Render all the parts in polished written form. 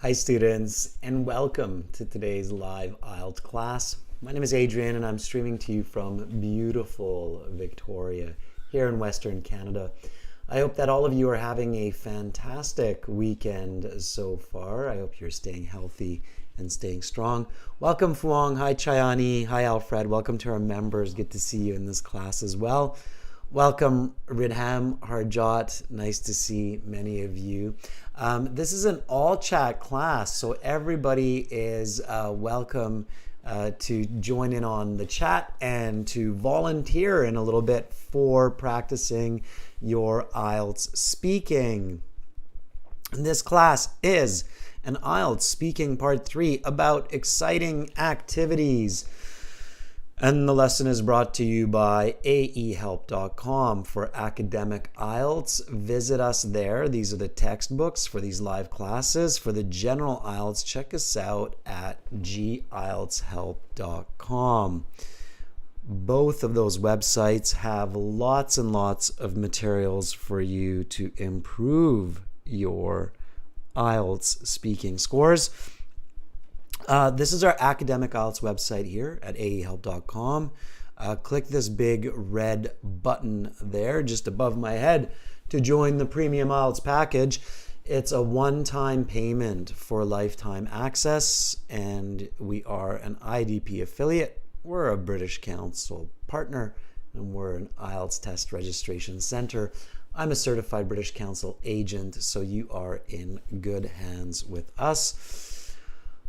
Hi students, and welcome to today's live IELTS class. My name is Adrian and I'm streaming to you from beautiful Victoria here in Western Canada. I hope that all of you are having a fantastic weekend so far. I hope you're staying healthy and staying strong. Welcome Fuang, hi Chayani, hi Alfred, welcome to our members. Good to see you in this class as well. Welcome Ridham, Harjot, nice to see many of you. This is an all chat class, so everybody is welcome to join in on the chat and to volunteer in a little bit for practicing your IELTS speaking. And this class is an IELTS speaking part 3 about exciting activities. And the lesson is brought to you by aehelp.com for academic IELTS. Visit us there. These are the textbooks for these live classes. For the general IELTS, check us out at gieltshelp.com. Both of those websites have lots and lots of materials for you to improve your IELTS speaking scores. This is our academic IELTS website here at aehelp.com. Click this big red button there just above my head to join the premium IELTS package. It's a one-time payment for lifetime access, and we are an IDP affiliate. We're a British Council partner, and we're an IELTS test registration center. I'm a certified British Council agent, so you are in good hands with us.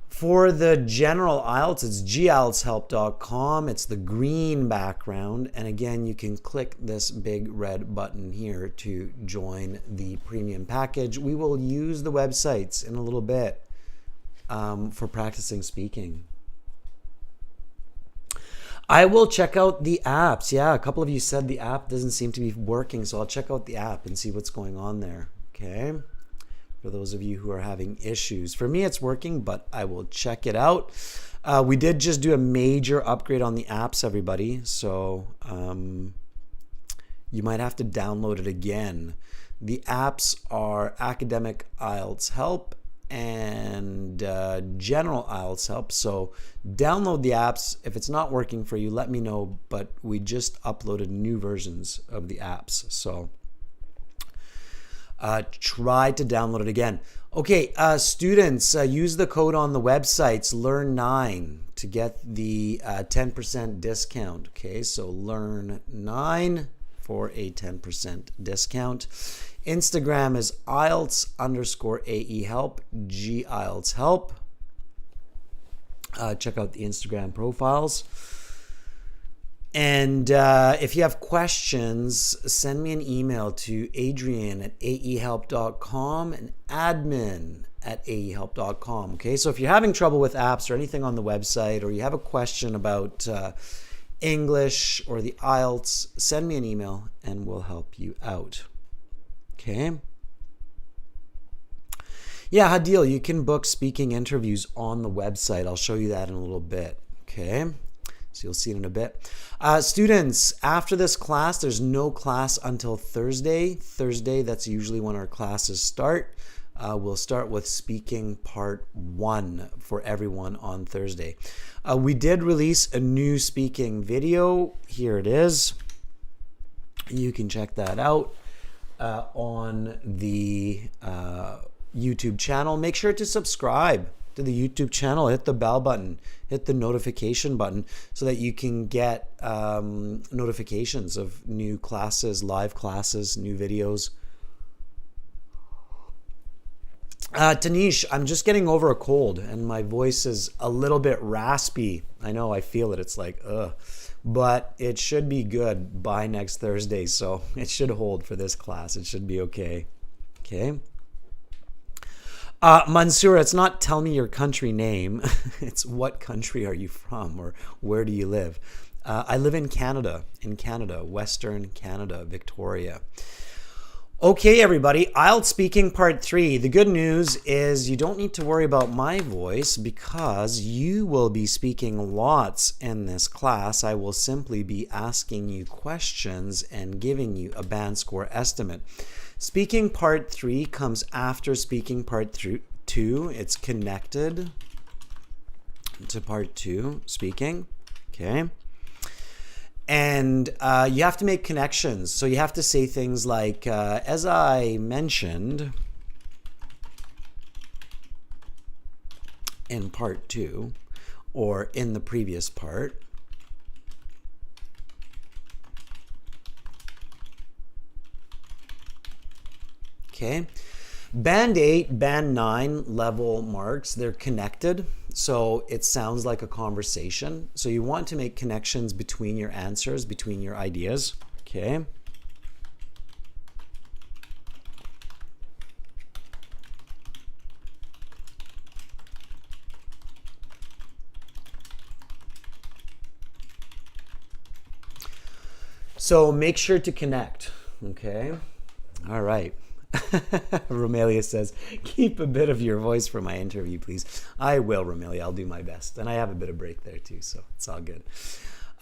For the general IELTS, it's gieltshelp.com. It's the green background. And again, you can click this big red button here to join the premium package. We will use the websites in a little bit for practicing speaking. I will check out the apps. Yeah, a couple of you said the app doesn't seem to be working, so I'll check out the app and see what's going on there. Okay. For those of you who are having issues. For me, it's working, but I will check it out. We did just do a major upgrade on the apps, everybody. So you might have to download it again. The apps are Academic IELTS Help and General IELTS Help. So download the apps. If it's not working for you, let me know. But we just uploaded new versions of the apps. So try to download it again. Okay, students, use the code on the websites LEARN9 to get the 10% discount. Okay, so LEARN9 for a 10% discount. Instagram is IELTS_AEHelp, GIELTSHelp. Check out the Instagram profiles. And if you have questions, send me an email to adrian@aehelp.com and admin@aehelp.com. Okay, so if you're having trouble with apps or anything on the website, or you have a question about English or the IELTS, send me an email and we'll help you out. Okay. Yeah, Hadil, you can book speaking interviews on the website. I'll show you that in a little bit. Okay. So you'll see it in a bit. Students, after this class, there's no class until Thursday. Thursday, that's usually when our classes start. We'll start with speaking part 1 for everyone on Thursday. We did release a new speaking video. Here it is. You can check that out on the YouTube channel. Make sure to subscribe to the YouTube channel, hit the bell button, hit the notification button so that you can get notifications of new classes, live classes, new videos. Tanish, I'm just getting over a cold and my voice is a little bit raspy. I know, I feel it. It's like, ugh. But it should be good by next Thursday, so it should hold for this class. It should be okay. Okay. Mansoor, it's not tell me your country name. It's what country are you from or where do you live? I live in Canada, Western Canada, Victoria. Okay, everybody, IELTS speaking part 3. The good news is you don't need to worry about my voice because you will be speaking lots in this class. I will simply be asking you questions and giving you a band score estimate. Speaking part 3 comes after speaking part 2, 2. It's connected to part 2, speaking. Okay. And you have to make connections. So you have to say things like, as I mentioned in part 2, or in the previous part. Okay. Band 8, Band 9 level marks, they're connected. So it sounds like a conversation. So you want to make connections between your answers, between your ideas. Okay. So make sure to connect. Okay. All right. Romelia says, keep a bit of your voice for my interview, please. I will, Romelia. I'll do my best. And I have a bit of break there too, so it's all good.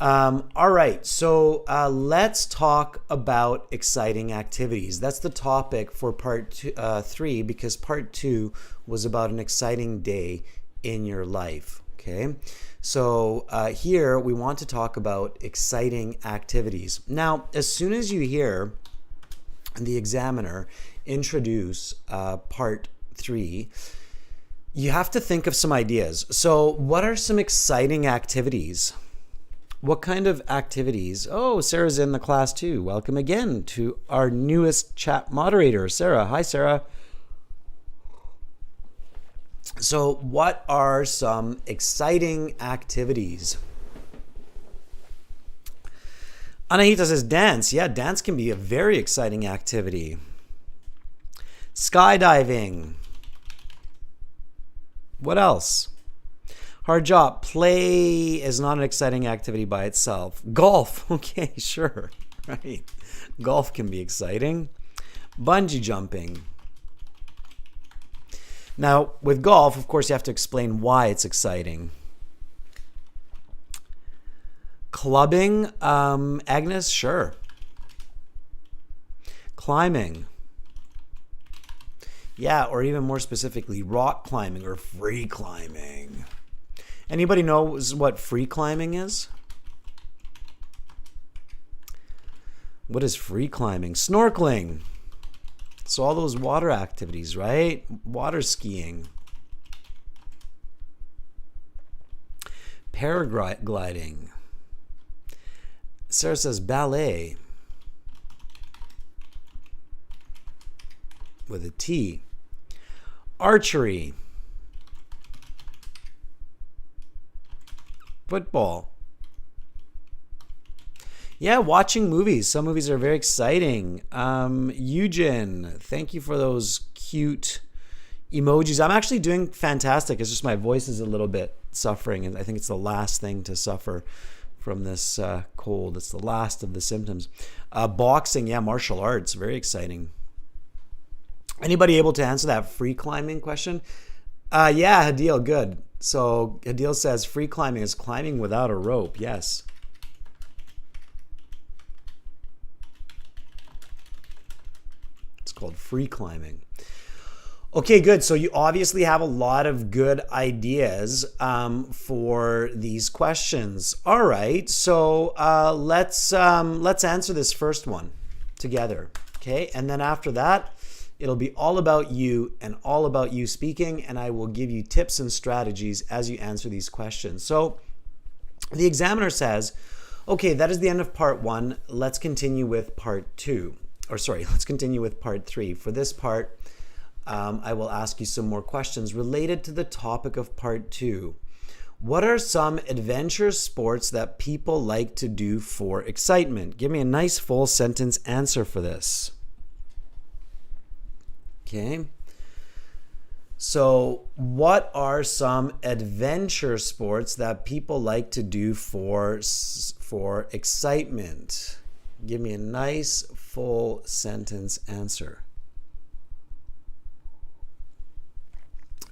All right, so let's talk about exciting activities. That's the topic for part 3, because part 2 was about an exciting day in your life. Okay, so here we want to talk about exciting activities. Now, as soon as you hear the examiner introduce part 3, you have to think of some ideas. So what are some exciting activities? What kind of activities? Oh, Sarah's in the class too. Welcome again to our newest chat moderator, Sarah. Hi, Sarah. So what are some exciting activities? Anahita says dance. Yeah, dance can be a very exciting activity. Skydiving. What else? Hard job. Play is not an exciting activity by itself. Golf. Okay, sure. Right. Golf can be exciting. Bungee jumping. Now, with golf, of course, you have to explain why it's exciting. Clubbing. Agnes, sure. Climbing. Yeah, or even more specifically, rock climbing or free climbing. Anybody knows what free climbing is? What is free climbing? Snorkeling. So all those water activities, right? Water skiing. Paragliding. Sarah says ballet. With a T. Archery. Football. Yeah, watching movies. Some movies are very exciting. Eugen, thank you for those cute emojis. I'm actually doing fantastic. It's just my voice is a little bit suffering, and I think it's the last thing to suffer from this cold. It's the last of the symptoms. Boxing, yeah, martial arts, very exciting. Anybody able to answer that free climbing question? Yeah, Hadil, good. So Hadil says free climbing is climbing without a rope. Yes. It's called free climbing. Okay, good. So you obviously have a lot of good ideas for these questions. All right. So let's answer this first one together. Okay, and then after that, it'll be all about you and all about you speaking, and I will give you tips and strategies as you answer these questions. So the examiner says, okay, that is the end of part 1. Let's continue with part 2. Or sorry, let's continue with part 3. For this part, I will ask you some more questions related to the topic of part 2. What are some adventure sports that people like to do for excitement? Give me a nice full sentence answer for this. Okay. So, what are some adventure sports that people like to do for excitement? Give me a nice full sentence answer.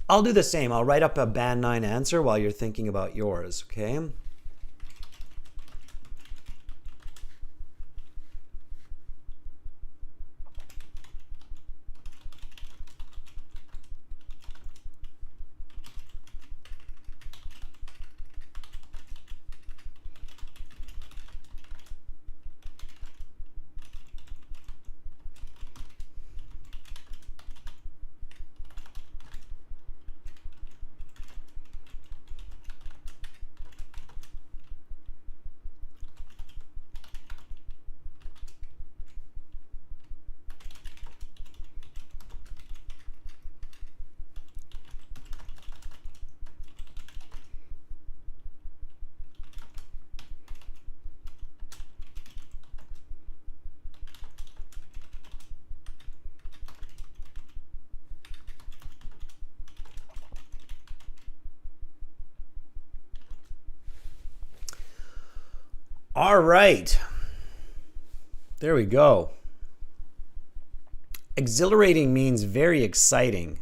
I'll do the same. I'll write up a band 9 answer while you're thinking about yours, okay? All right. There we go. Exhilarating means very exciting.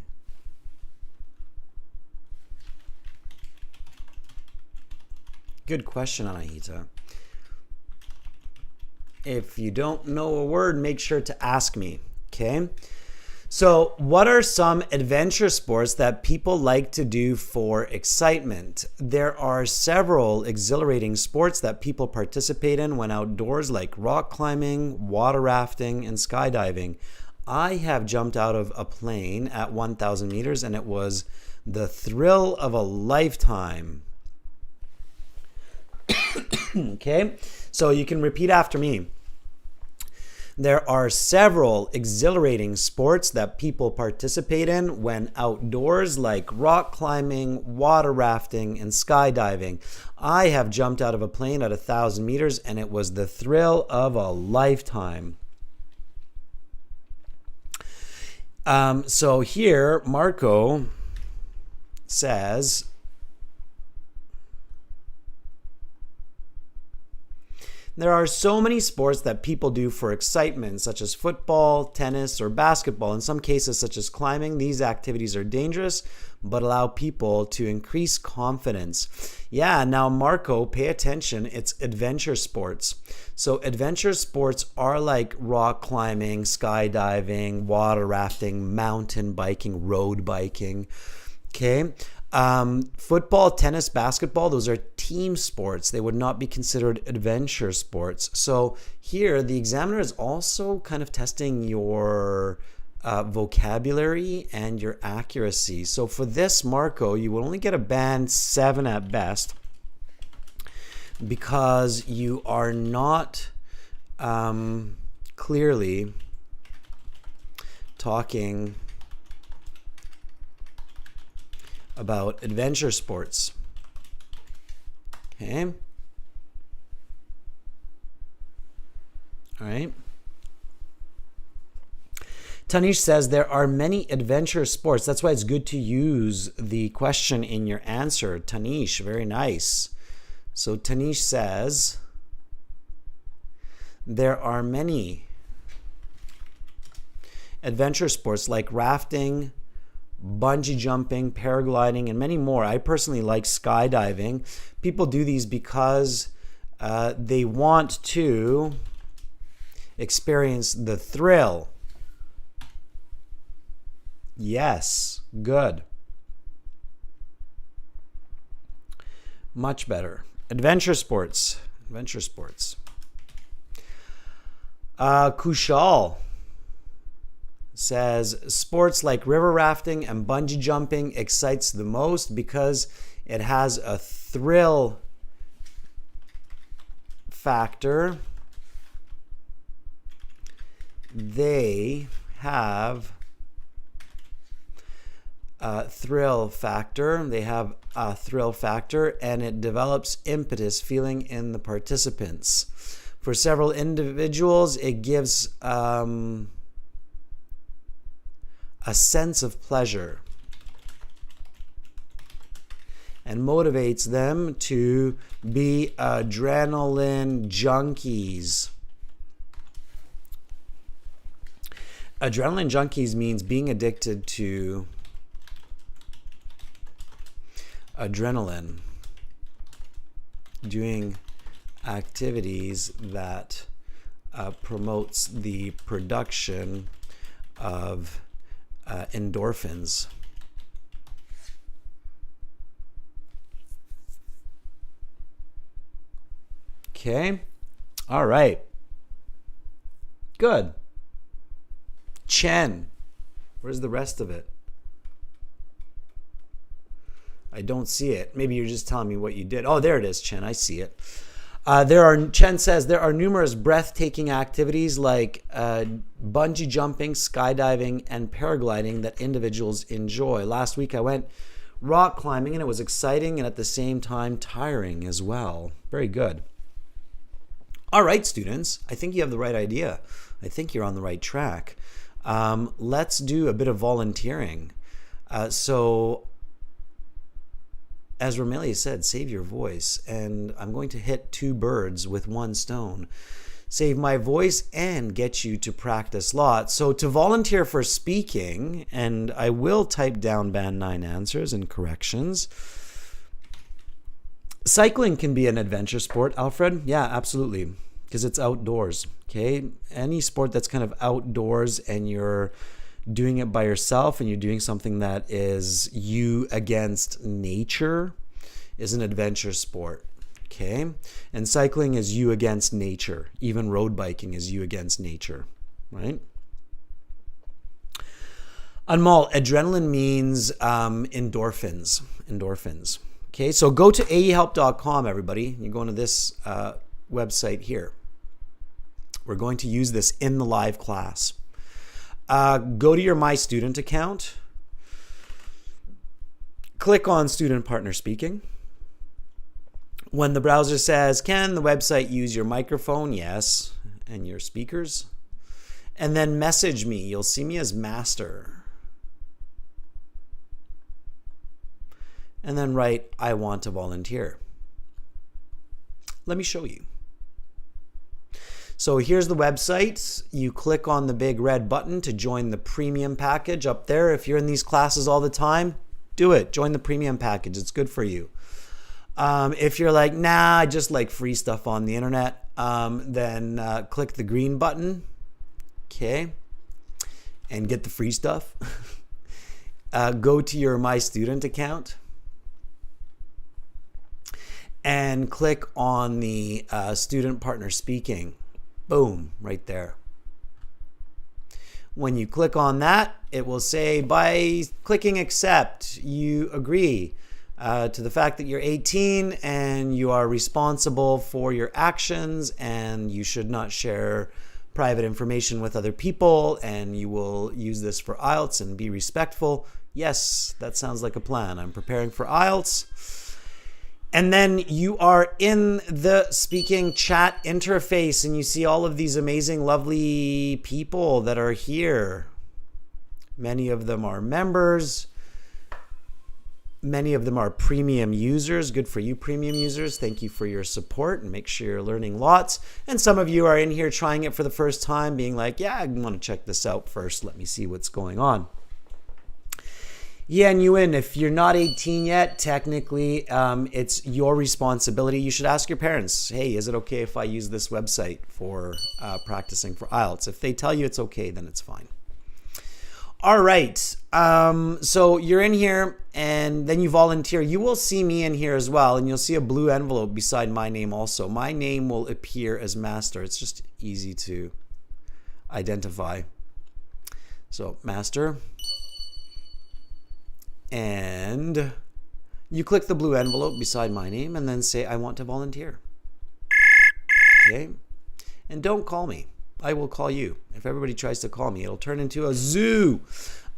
Good question, Anahita. If you don't know a word, make sure to ask me, okay? So, what are some adventure sports that people like to do for excitement? There are several exhilarating sports that people participate in when outdoors, like rock climbing, water rafting, and skydiving. I have jumped out of a plane at 1,000 meters, and it was the thrill of a lifetime. Okay, so you can repeat after me. There are several exhilarating sports that people participate in when outdoors, like rock climbing, water rafting, and skydiving. I have jumped out of a plane at 1,000 meters, and it was the thrill of a lifetime. So here, Marco says, there are so many sports that people do for excitement, such as football, tennis, or basketball. In some cases, such as climbing, these activities are dangerous, but allow people to increase confidence. Yeah, now Marco, pay attention. It's adventure sports. So adventure sports are like rock climbing, skydiving, water rafting, mountain biking, road biking. Okay. Football, tennis, basketball, those are team sports. They would not be considered adventure sports. So here, the examiner is also kind of testing your vocabulary and your accuracy. So for this, Marco, you will only get a band 7 at best because you are not clearly talking about adventure sports. Okay. All right. Tanish says there are many adventure sports. That's why it's good to use the question in your answer. Tanish, very nice. So Tanish says there are many adventure sports like rafting, bungee jumping, paragliding, and many more. I personally like skydiving. People do these because they want to experience the thrill. Yes, good. Much better. Adventure sports. Adventure sports. Kushal says sports like river rafting and bungee jumping excites the most because it has a thrill factor. They have a thrill factor. They have a thrill factor, and it develops impetus feeling in the participants. For several individuals, it gives a sense of pleasure and motivates them to be adrenaline junkies. Adrenaline junkies means being addicted to adrenaline, doing activities that promotes the production of endorphins. Okay. All right. Good. Chen. Where's the rest of it? I don't see it. Maybe you're just telling me what you did. Oh, there it is, Chen. I see it. Chen says there are numerous breathtaking activities like bungee jumping, skydiving, and paragliding that individuals enjoy. Last week I went rock climbing and it was exciting and at the same time tiring as well. Very good. All right, students. I think you have the right idea. I think you're on the right track. Let's do a bit of volunteering. So as Romelia said, save your voice. And I'm going to hit two birds with one stone. Save my voice and get you to practice lots. So to volunteer for speaking, and I will type down Band 9 answers and corrections. Cycling can be an adventure sport, Alfred. Yeah, absolutely, because it's outdoors. Okay, any sport that's kind of outdoors and you're doing it by yourself and you're doing something that is you against nature is an adventure sport. Okay, and cycling is you against nature. Even road biking is you against nature, right? Anmol, adrenaline means endorphins. Endorphins. Okay, so go to aehelp.com, everybody. You're going to this website here. We're going to use this in the live class. Go to your My Student account. Click on Student Partner Speaking. When the browser says, can the website use your microphone? Yes. And your speakers. And then message me. You'll see me as Master. And then write, I want to volunteer. Let me show you. So here's the website. You click on the big red button to join the premium package up there. If you're in these classes all the time, do it. Join the premium package. It's good for you. If you're like, nah, I just like free stuff on the internet, then click the green button, okay, and get the free stuff. Go to your My Student account and click on the Student Partner Speaking. Boom, right there. When you click on that, it will say, by clicking accept, you agree to the fact that you're 18 and you are responsible for your actions and you should not share private information with other people and you will use this for IELTS and be respectful. Yes, that sounds like a plan. I'm preparing for IELTS. And then you are in the speaking chat interface and you see all of these amazing, lovely people that are here. Many of them are members. Many of them are premium users. Good for you, premium users. Thank you for your support and make sure you're learning lots. And some of you are in here trying it for the first time, being like, yeah, I want to check this out first. Let me see what's going on. Yeah, and you in. If you're not 18 yet, technically, it's your responsibility. You should ask your parents, hey, is it okay if I use this website for practicing for IELTS? If they tell you it's okay, then it's fine. All right, so you're in here and then you volunteer. You will see me in here as well, and you'll see a blue envelope beside my name also. My name will appear as Master. It's just easy to identify. So Master. And you click the blue envelope beside my name and then say, I want to volunteer. Okay, and don't call me. I will call you. If everybody tries to call me, it'll turn into a zoo.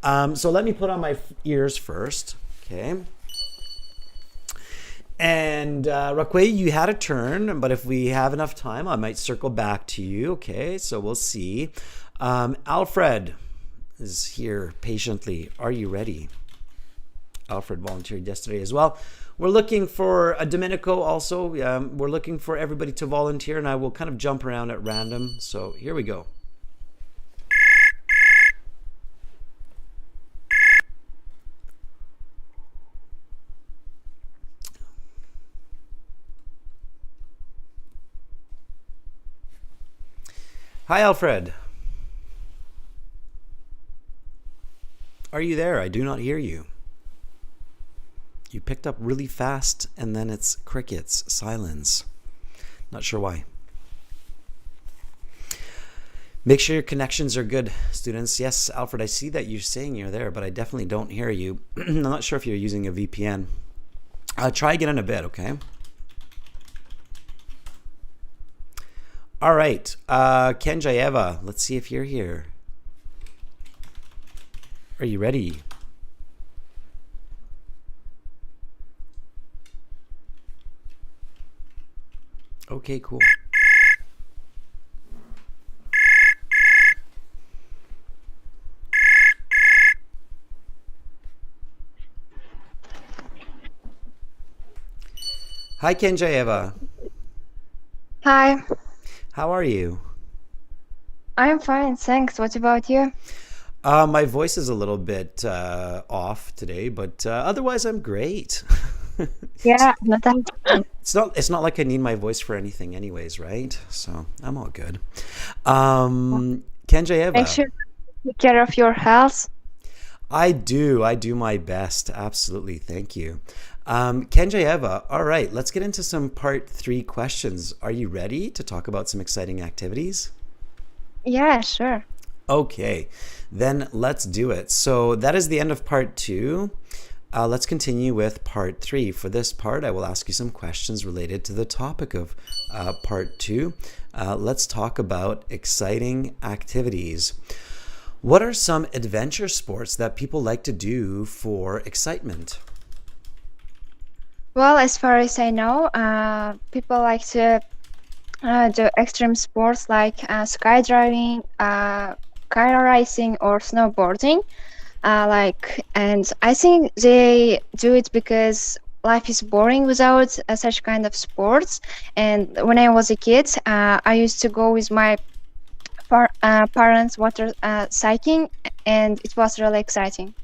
So let me put on my ears first. Okay. And Raquel, you had a turn, but if we have enough time, I might circle back to you. Okay, so we'll see. Alfred is here patiently. Are you ready? Alfred volunteered yesterday as well. We're looking for a Domenico also. We're looking for everybody to volunteer, and I will kind of jump around at random. So here we go. Hi, Alfred. Are you there? I do not hear you. You picked up really fast and then it's crickets, silence. Not sure why. Make sure your connections are good, students. Yes, Alfred, I see that you're saying you're there, but I definitely don't hear you. I'm not sure if you're using a VPN. Try again in a bit, okay? All right, Kenjayeva, let's see if you're here. Are you ready? Okay, cool. Hi, Kenjaeva. Hi, How are you? I'm fine, thanks. What about you? My voice is a little bit off today, but otherwise I'm great. Yeah, not that. It's not like I need my voice for anything anyways, right? So I'm all good. Make Kenjaeva, sure to take care of your health. I do my best. Absolutely. Thank you. Kenjaeva, all right, let's get into some part three questions. Are you ready to talk about some exciting activities? Yeah, sure. Okay, then let's do it. So that is the end of part two. Let's continue with part three. For this part, I will ask you some questions related to the topic of part two. Let's talk about exciting activities. What are some adventure sports that people like to do for excitement? Well, as far as I know, people like to do extreme sports like skydiving, kite racing, or snowboarding. And I think they do it because life is boring without such kind of sports. And when I was a kid, I used to go with my parents water cycling, and it was really exciting.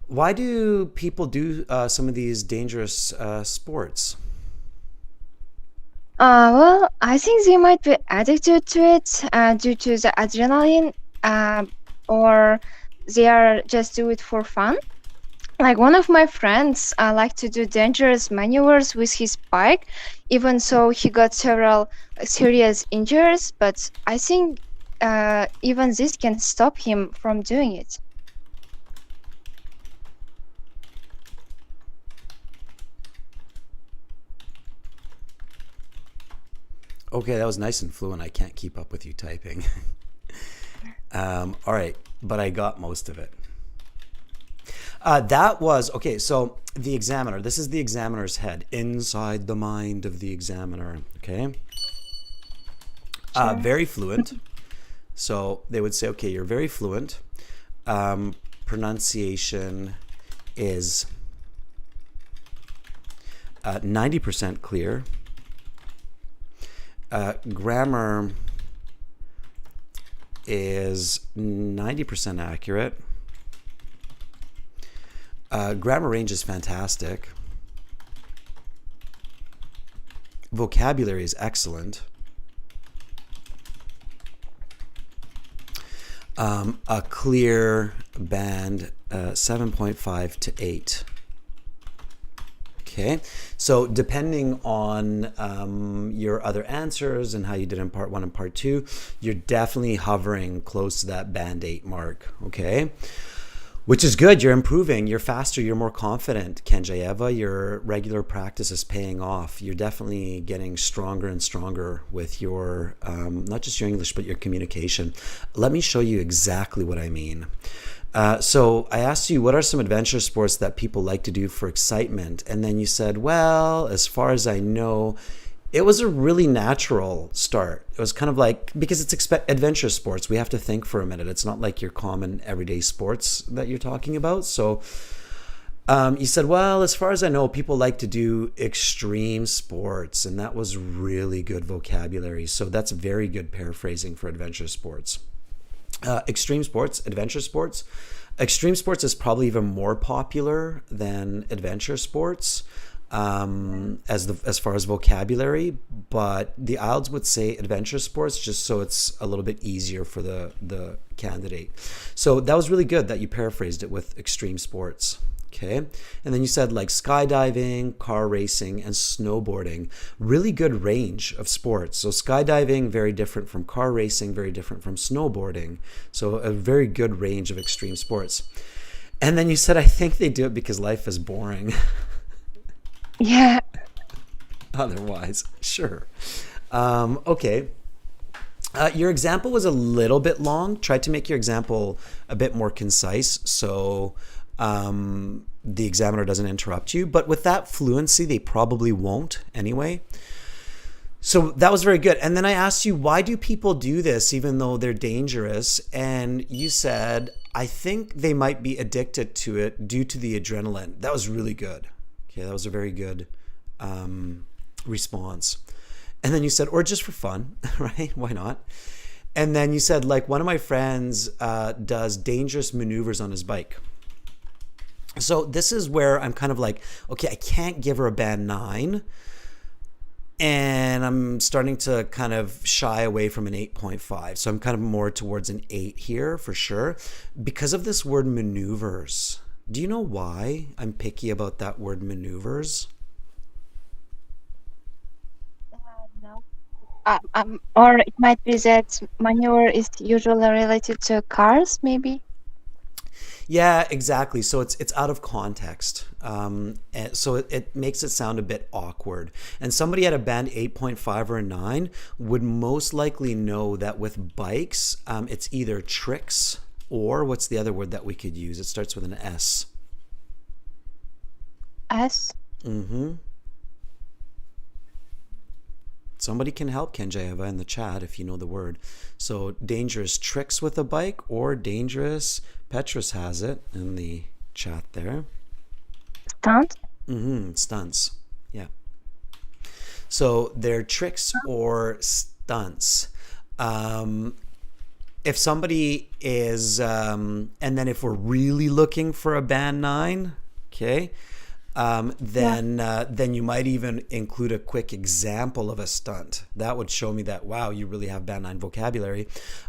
Why do people do some of these dangerous sports? Well, I think they might be addicted to it due to the adrenaline, uh, or they are just do it for fun. Like one of my friends like to do dangerous maneuvers with his bike, even so he got several serious injuries. But I think even this can stop him from doing it. Okay, that was nice and fluent. I can't keep up with you typing. All right, but I got most of it. That was okay. So the examiner. This is the examiner's head inside the mind of the examiner. Okay, Sure. very fluent. So they would say, okay, you're very fluent. Pronunciation is 90% clear. Grammar is 90% accurate. Grammar range is fantastic. Vocabulary is excellent. A clear band, 7.5 to 8. Okay, so depending on your other answers and how you did in part one and part two, you're definitely hovering close to that band 8 mark. Okay, which is good. You're improving. You're faster. You're more confident, Kenjaeva. Your regular practice is paying off. You're definitely getting stronger and stronger with your, not just your English, but your communication. Let me show you exactly what I mean. So I asked you, what are some adventure sports that people like to do for excitement? And then you said, well, as far as I know, it was a really natural start. It was kind of like, because it's adventure sports, we have to think for a minute. It's not like your common everyday sports that you're talking about. So you said, well, as far as I know, people like to do extreme sports. And that was really good vocabulary. So that's very good paraphrasing for adventure sports. Extreme sports, adventure sports. Extreme sports is probably even more popular than adventure sports as far as vocabulary, but the IELTS would say adventure sports just so it's a little bit easier for the candidate. So that was really good that you paraphrased it with extreme sports. Okay. And then you said like skydiving, car racing, and snowboarding. Really good range of sports. So skydiving, very different from car racing, very different from snowboarding. So a very good range of extreme sports. And then you said, I think they do it because life is boring. Yeah. Otherwise, sure. Okay. Your example was a little bit long. Try to make your example a bit more concise so the examiner doesn't interrupt you. But with that fluency, they probably won't anyway. So that was very good. And then I asked you, why do people do this even though they're dangerous? And you said, I think they might be addicted to it due to the adrenaline. That was really good. Okay, that was a very good response. And then you said, or just for fun, right? Why not? And then you said, like, one of my friends does dangerous maneuvers on his bike. So this is where I'm kind of like, okay, I can't give her a band 9. And I'm starting to kind of shy away from an 8.5. So I'm kind of more towards an 8 here for sure. Because of this word maneuvers. Do you know why I'm picky about that word maneuvers? No. Or it might be that maneuver is usually related to cars, maybe. Yeah, exactly. So it's out of context. And so it makes it sound a bit awkward. And somebody at a band 8.5 or a 9 would most likely know that with bikes, it's either tricks or what's the other word that we could use? It starts with an S. S. Mm-hmm. Somebody can help Kenjayeva in the chat if you know the word. So dangerous tricks with a bike or dangerous. Petrus has it in the chat there. Stunt. Mm-hmm. Stunts. Yeah. So they're tricks or stunts. If somebody is, and then if we're really looking for a band 9, okay, then you might even include a quick example of a stunt. That would show me that, wow, you really have band 9 vocabulary.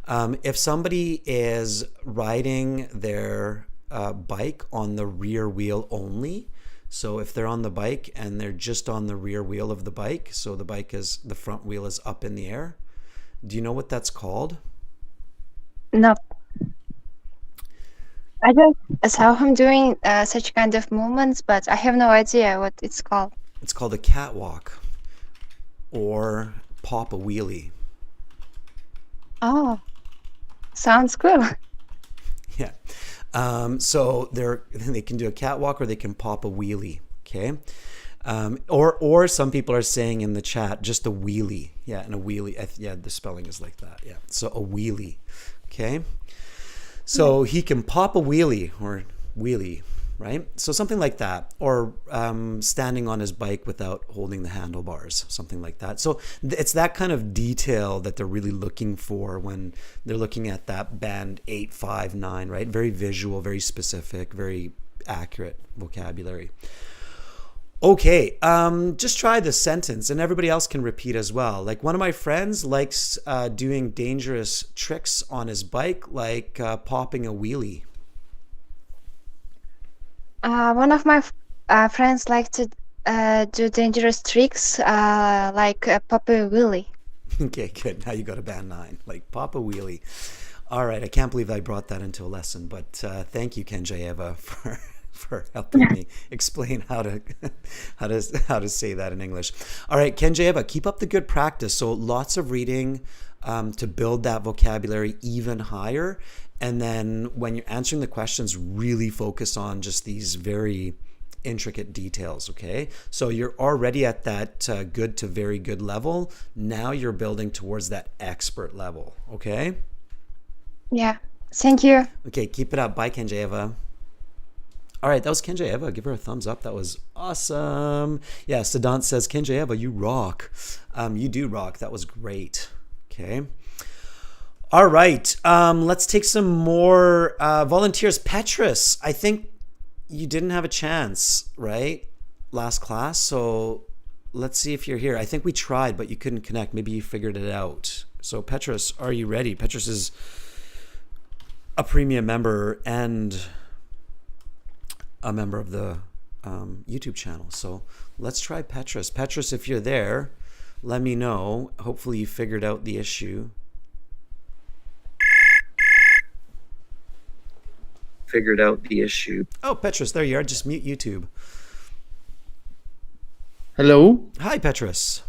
If somebody is riding their bike on the rear wheel only, so if they're on the bike and they're just on the rear wheel of the bike, so the front wheel is up in the air, do you know what that's called? No. I just saw him doing such kind of movements, but I have no idea what it's called. It's called a catwalk or pop a wheelie. Oh, sounds cool. Yeah. So they can do a catwalk or they can pop a wheelie. Okay. Or some people are saying in the chat just a wheelie. Yeah, and a wheelie. Yeah, the spelling is like that. Yeah. So a wheelie. Okay. So he can pop a wheelie or wheelie, right? So something like that, or standing on his bike without holding the handlebars, something like that. So it's that kind of detail that they're really looking for when they're looking at that band 8, 5, 9, right? Very visual, very specific, very accurate vocabulary. Okay, just try the sentence and everybody else can repeat as well. Like one of my friends likes doing dangerous tricks on his bike, like popping a wheelie. One of my friends like to do dangerous tricks, like pop a wheelie. Okay, good. Now you got a band 9, like pop a wheelie. All right, I can't believe I brought that into a lesson, but thank you, Kenjayeva, for helping me explain how to how to say that in English. All right, Kenjayeva, keep up the good practice. So lots of reading to build that vocabulary even higher. And then when you're answering the questions, really focus on just these very intricate details, okay? So you're already at that good to very good level. Now you're building towards that expert level, okay? Yeah, thank you. Okay, keep it up. Bye, Kenjayeva. All right, that was Kenjayeva. Give her a thumbs up. That was awesome. Yeah, Siddhant says, Kenjayeva, you rock. You do rock. That was great. Okay. All right, let's take some more volunteers. Petrus, I think you didn't have a chance, right? Last class. So let's see if you're here. I think we tried, but you couldn't connect. Maybe you figured it out. So Petrus, are you ready? Petrus is a premium member and a member of the YouTube channel. So let's try Petrus. Petrus, if you're there, let me know. Hopefully you figured out the issue. Oh, Petrus, there you are. Just mute YouTube. Hello? Hi, Petrus.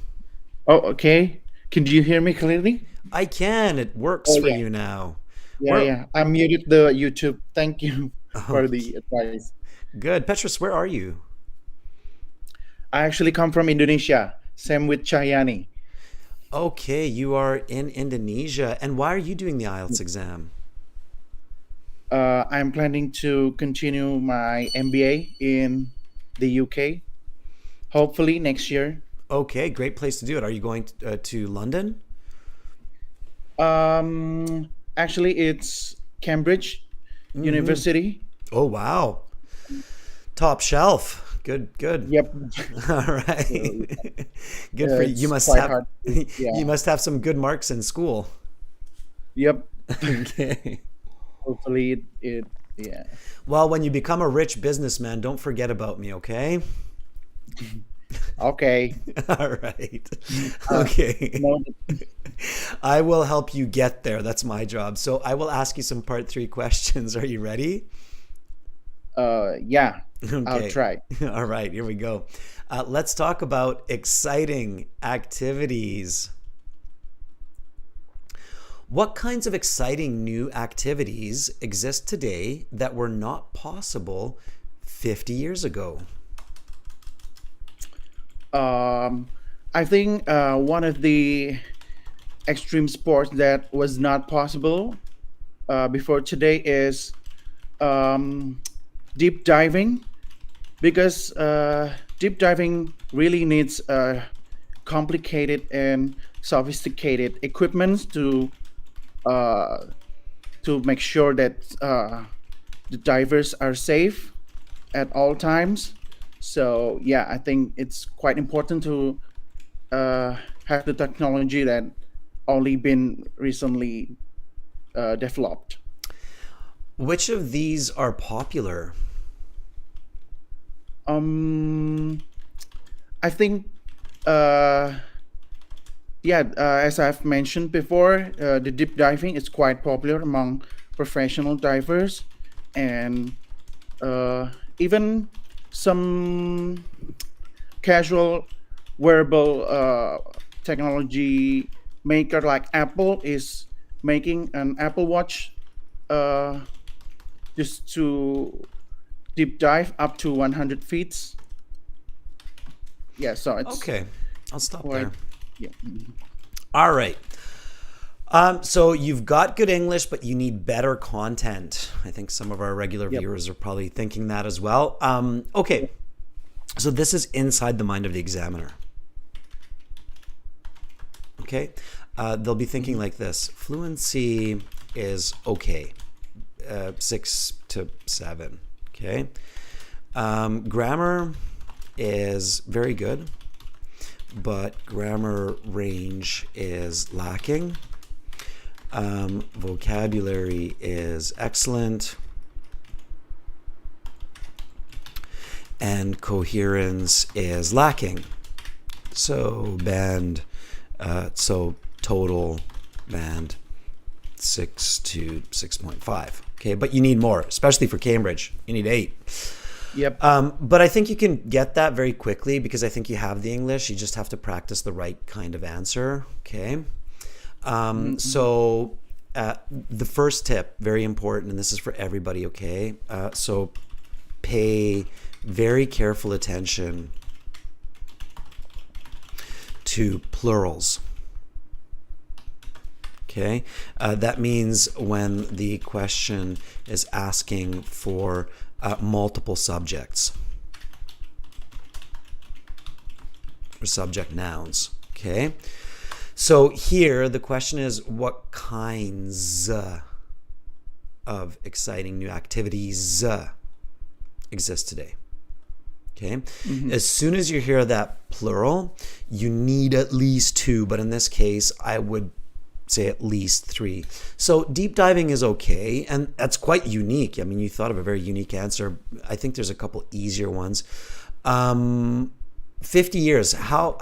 Oh, okay. Can you hear me clearly? I can. It works for you now. Yeah. I muted the YouTube. Thank you for Okay. the advice. Good. Petrus, where are you? I actually come from Indonesia. Same with Chayani. Okay, you are in Indonesia. And why are you doing the IELTS exam? I'm planning to continue my MBA in the UK. Hopefully next year. Okay, great place to do it. Are you going to London? Actually, it's Cambridge University. Oh, wow. Top shelf. Good, good. Yep. All So right. Good for you. You it's must quite have hard. you Yeah. must have some good marks in school. Yep. Okay. Hopefully it yeah. Well, when you become a rich businessman, don't forget about me, okay? Okay. All right. Uh, Okay. no. I will help you get there. That's my job. So I will ask you some part three questions. Are you ready? Yeah. I'll Okay. try. All right. Here we go. Let's talk about exciting activities. What kinds of exciting new activities exist today that were not possible 50 years ago? Um, I think one of the extreme sports that was not possible before today is um, deep diving because deep diving really needs complicated and sophisticated equipment uh, to make sure that the divers are safe at all times. So yeah, I think it's quite important to uh, have the technology that only been recently developed. Which of these are popular? Um, I think uh, yeah, as I've mentioned before, the deep diving is quite popular among professional divers, and even some casual wearable technology maker like Apple is making an Apple Watch uh, just to deep dive up to 100 feet. Yeah, so it's Okay, I'll stop quite there. yeah. All right. So you've got good English, but you need better content. I think some of our regular Yep. viewers are probably thinking that as well. Okay, so this is inside the mind of the examiner. Okay, they'll be thinking like this: fluency is okay, 6 to 7. Okay, grammar is very good, but grammar range is lacking. Vocabulary is excellent, and coherence is lacking. So so total band 6 to 6.5. Okay, but you need more, especially for Cambridge. You need 8. Yep. But I think you can get that very quickly because I think you have the English. You just have to practice the right kind of answer. Okay. So the first tip, very important, and this is for everybody. Okay. So pay very careful attention to plurals. Okay, that means when the question is asking for multiple subjects or subject nouns. Okay, so here the question is what kinds of exciting new activities exist today. Okay. As soon as you hear that plural, you need at least 2, but in this case, I would say at least 3. So deep diving is okay, and that's quite unique. I mean, you thought of a very unique answer. I think there's a couple easier ones. 50 years. How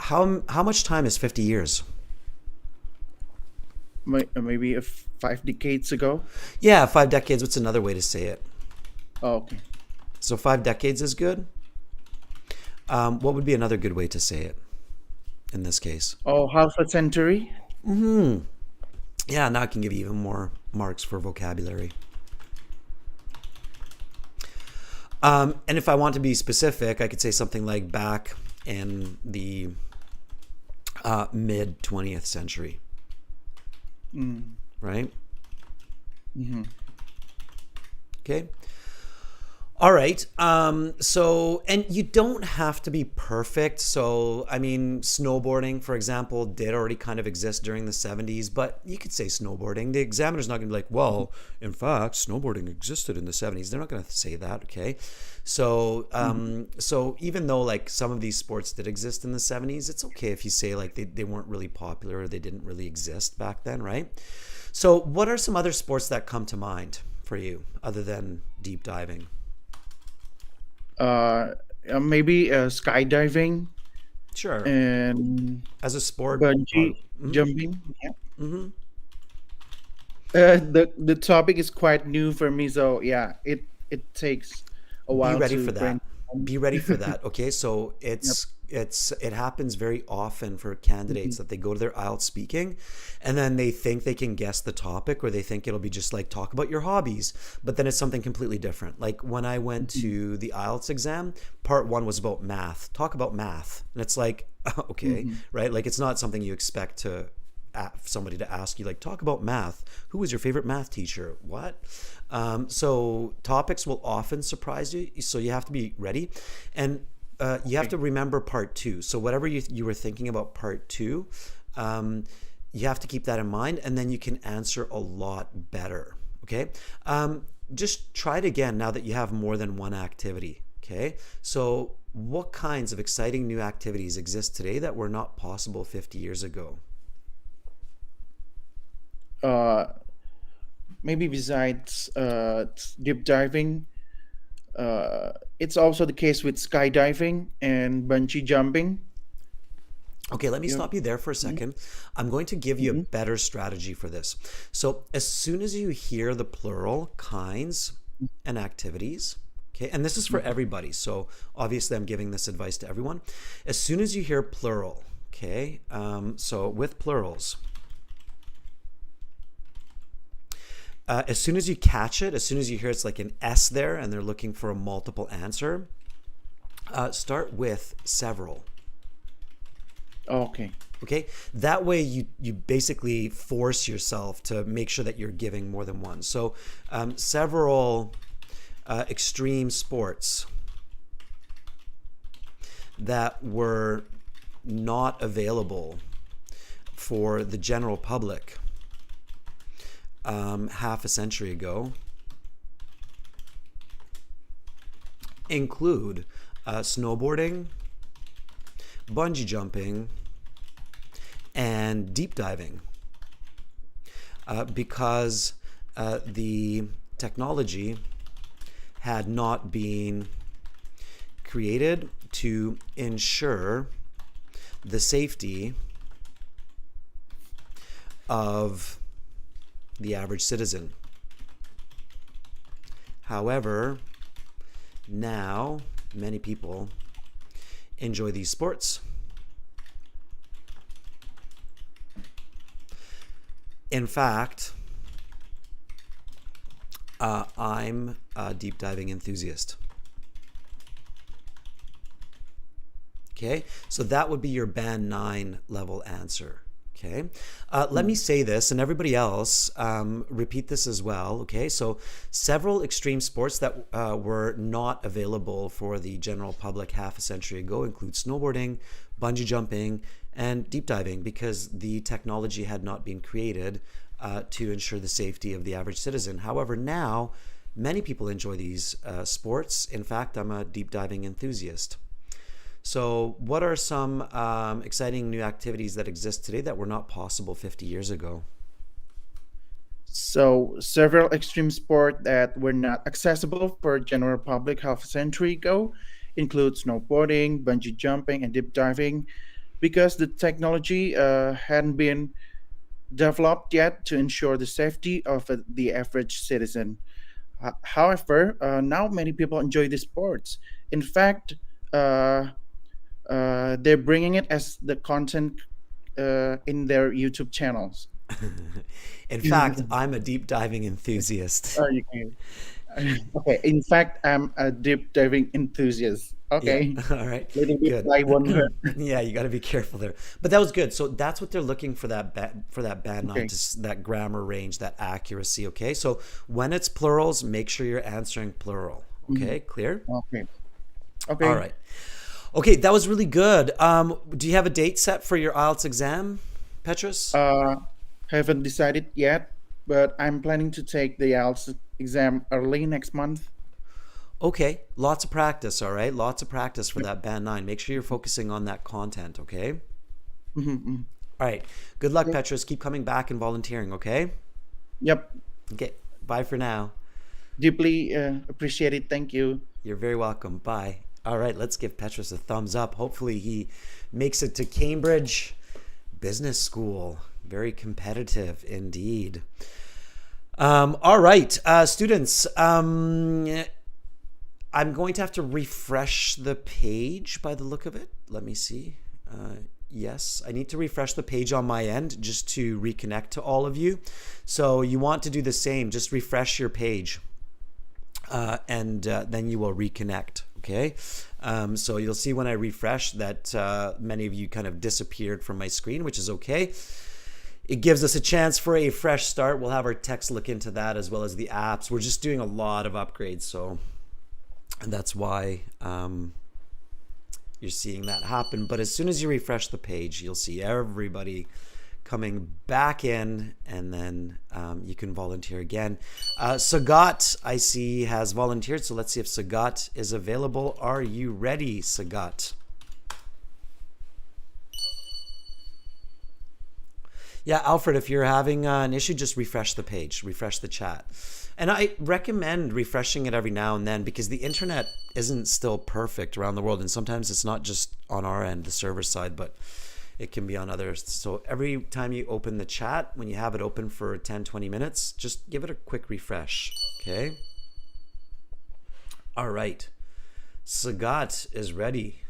much time is 50 years? Maybe 5 decades ago. Yeah, 5 decades. What's another way to say it? Oh, okay. So 5 decades is good. What would be another good way to say it in this case? Oh, half a century. Yeah, now I can give you even more marks for vocabulary. And if I want to be specific, I could say something like back in the mid 20th century. Right? Okay. All right. So, and you don't have to be perfect. So, I mean, snowboarding, for example, did already kind of exist during the 70s, but you could say snowboarding. The examiner's not going to be like, well, in fact, snowboarding existed in the 70s. They're not going to say that, okay? So, Mhm. so even though like some of these sports did exist in the 70s, it's okay if you say like they weren't really popular or they didn't really exist back then, right? So, what are some other sports that come to mind for you other than deep diving? Uh, Maybe skydiving Sure. and As a sport, bungee mm-hmm, jumping. Yeah. mm-hmm. The topic is quite new for me, so yeah, it takes a Be while ready to for that. brainstorm. Be ready for that. Okay, so Yep. it happens very often for Mhm. candidates that they go to their IELTS speaking, and then they think they can guess the topic, or they think it'll be just like talk about your hobbies, but then it's something completely different. Like when I went Mhm. to the IELTS exam, part one was about math. Talk about math, and it's like okay, Mhm. right? Like it's not something you expect to somebody to ask you like talk about math. Who was your favorite math teacher? What? So topics will often surprise you, so you have to be ready, and you have Okay. to remember part two. So whatever you were thinking about part two, um, you have to keep that in mind, and then you can answer a lot better. Okay, just try it again now that you have more than one activity. Okay, so what kinds of exciting new activities exist today that were not possible 50 years ago? Uh, Maybe besides deep diving, it's also the case with skydiving and bungee jumping. Okay, let me Yeah. stop you there for a second. I'm going to give you a Mm-hmm. better strategy for this. So, as soon as you hear the plural kinds and activities, okay, and this is for everybody. So, obviously, I'm giving this advice to everyone. As soon as you hear plural, okay, so with plurals, as soon as you catch it, as soon as you hear it's like an S there and they're looking for a multiple answer, start with several. Okay. Okay, that way you basically force yourself to make sure that you're giving more than one. So several extreme sports that were not available for the general public half a century ago include snowboarding, bungee jumping, and deep diving, because the technology had not been created to ensure the safety of the average citizen. However, now many people enjoy these sports. In fact, I'm a deep diving enthusiast. Okay, so that would be your band 9 level answer. Okay, let me say this, and everybody else repeat this as well. Okay, so several extreme sports that were not available for the general public half a century ago include snowboarding, bungee jumping, and deep diving because the technology had not been created to ensure the safety of the average citizen. However, now many people enjoy these sports. In fact, I'm a deep diving enthusiast. So, what are some exciting new activities that exist today that were not possible 50 years ago? So several extreme sports that were not accessible for general public half a century ago include snowboarding, bungee jumping, and deep diving because the technology hadn't been developed yet to ensure the safety of the average citizen. However, now many people enjoy these sports. In fact, uh, they're bringing it as the content in their YouTube channels. In fact, I'm a deep diving enthusiast. Oh, you can. Okay. In fact, I'm a deep diving enthusiast. Yeah. Okay. All right. Little bit Good. like one word. Yeah, you got to be careful there. But that was good. So that's what they're looking for for that band nine Okay. to that grammar range, that accuracy. Okay. So when it's plurals, make sure you're answering plural. Okay, clear? Okay. All Okay. right. Okay, that was really good. Do you have a date set for your IELTS exam, Petrus? Haven't decided yet, but I'm planning to take the IELTS exam early next month. Okay, lots of practice, all right? Lots of practice for Yep. that band 9. Make sure you're focusing on that content, okay? Mm-hmm. All right. Good luck, Okay. Petrus. Keep coming back and volunteering, okay? Yep. Okay, bye for now. Deeply appreciate it. Thank you. You're very welcome. Bye. All right, let's give Petrus a thumbs up. Hopefully, he makes it to Cambridge Business School. Very competitive indeed. All right, students. I'm going to have to refresh the page by the look of it. Let me see. Yes, I need to refresh the page on my end just to reconnect to all of you. So you want to do the same. Just refresh your page. And then you will reconnect. Okay, so you'll see when I refresh that many of you kind of disappeared from my screen, which is okay. It gives us a chance for a fresh start. We'll have our techs look into that as well as the apps. We're just doing a lot of upgrades, so that's why you're seeing that happen. But as soon as you refresh the page, you'll see everybody coming back in, and then you can volunteer again. Sagat, I see, has volunteered, so let's see if Sagat is available. Are you ready, Sagat? Yeah, Alfred, if you're having an issue, just refresh the page, refresh the chat. And I recommend refreshing it every now and then because the internet isn't still perfect around the world, and sometimes it's not just on our end, the server side, but it can be on others. So every time you open the chat, when you have it open for 10, 20 minutes, just give it a quick refresh, okay? All right. Sagat is ready.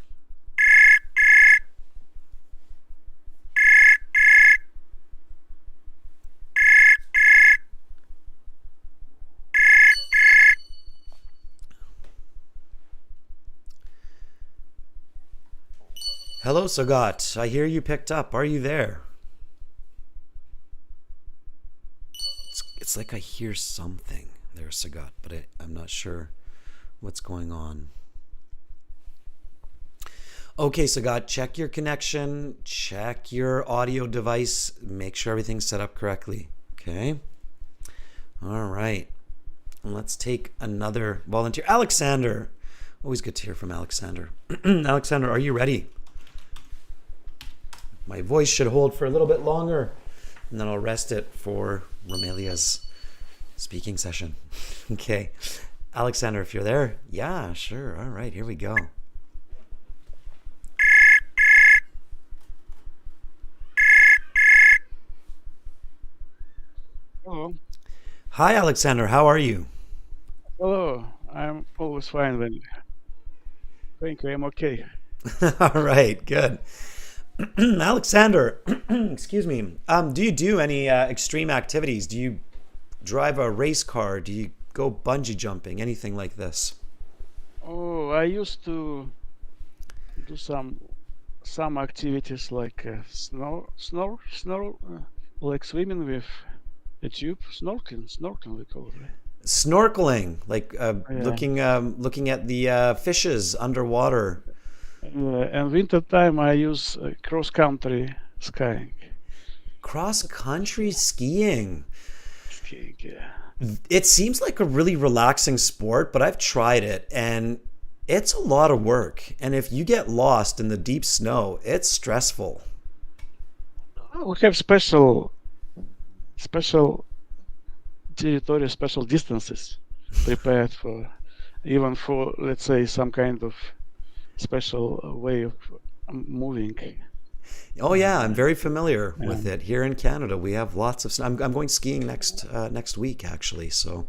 Hello, Sagat. I hear you picked up. Are you there? It's like I hear something there, Sagat, but I'm not sure what's going on. Okay, Sagat, check your connection, check your audio device, make sure everything's set up correctly. Okay? All right. Let's take another volunteer. Alexander. Always good to hear from Alexander. Alexander, are you ready? My voice should hold for a little bit longer, and then I'll rest it for Romelia's speaking session. Okay. Alexander, if you're there, yeah, sure. All right, here we go. Hello. Hi, Alexander. How are you? Hello. I'm always fine when. Thank you. I'm okay. All right, good. Alexander, excuse me. Do you do any extreme activities? Do you drive a race car? Do you go bungee jumping? Anything like this? Oh, I used to do some activities like like swimming with a tube, snorkeling we call it. Right? Snorkeling, like Yeah. looking at the fishes underwater. And winter time I use cross country skiing. Cross country skiing. Skiing, yeah. It seems like a really relaxing sport, but I've tried it and it's a lot of work. And if you get lost in the deep snow, it's stressful. We have special territory, special distances prepared for even for let's say some kind of special way of moving. Oh yeah, I'm very familiar with And it. Here in Canada, we have lots of snow. I'm going skiing next week actually, so